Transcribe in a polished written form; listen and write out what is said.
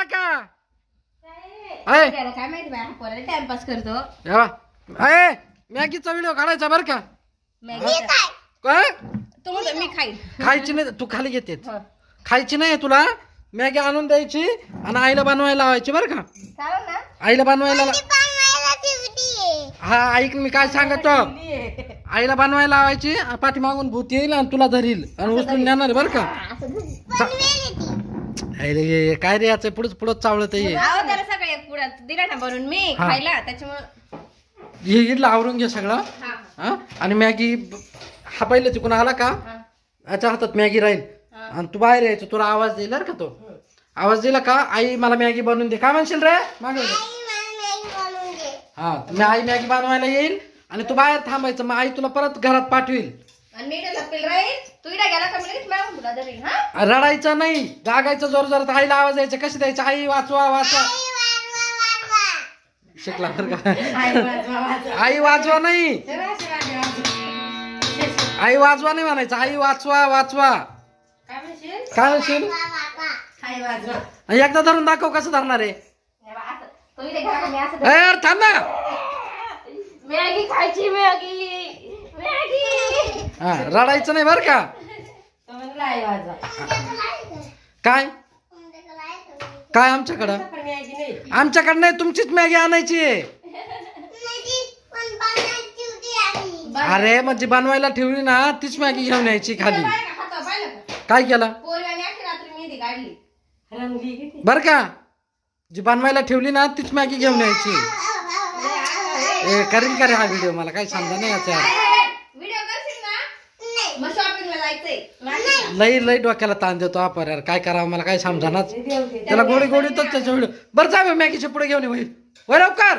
का काय माहिती बाय पोराला टाइमपास करतो मॅगीचा व्हिडिओ काढायचा बरं का काय तू म्हणतो मी खाईन खायची नाही तू खाली घेते खायची नाही तुला मॅगी आणून द्यायची आणि आईला बनवायला लावायची बरं का आईला बनवायला हा ऐक मी काय सांगतो आईला बनवायला लावायची पाठीमागून भूत येईल आणि तुला धरील आणि उचलून नेणार बरं का काय रे याचं पुढच पुढच चावलं ते त्याला सगळे पुढे दिला ना बनवून मी खायला त्याच्यामुळे इडला आवरून घे सगळं हा आणि मॅगी हा पहिले तिकून आला का याच्या हातात मॅगी राहील आणि तू बाहेर यायचं तुला आवाज देईल का तो आवाज दिला का आई मला मॅगी बनवून दे काय म्हणशील रे मागे हा मी आई मॅगी बनवायला येईल आणि तू बाहेर थांबायचं मग आई तुला परत घरात पाठवेल रडायचं नाही जागायचं जोर जोरात आईला आवाज द्यायचा कशी द्यायचं आई वाचवा वाचवा शिकला बरं का आई वाचवा नाही आई वाचवा नाही म्हणायचं आई वाचवा वाचवा काय म्हणशील एकदा धरून दाखव कसं धरणार आहे थांब ना मॅगी खायची मॅगी हा रडायचं नाही बर का काय काय आमच्याकडं नाही तुमचीच मॅगी आणायची आहे अरे म्हणजे बनवायला ठेवली ना तीच मॅगी घेऊन यायची खाली काय केलं बर का जी बनवायला ठेवली ना तीच मॅगी घेऊन यायची करीन का रे हा व्हिडिओ मला काही समजा नाही याचा लई लई डोक्याला ताण देतो आपण यार काय करावं मला काही समजानाच त्याला गोडी गोडीतच त्याचा व्हिडिओ बरं जावे मॅगीच्या पुढे घेऊन ये लवकर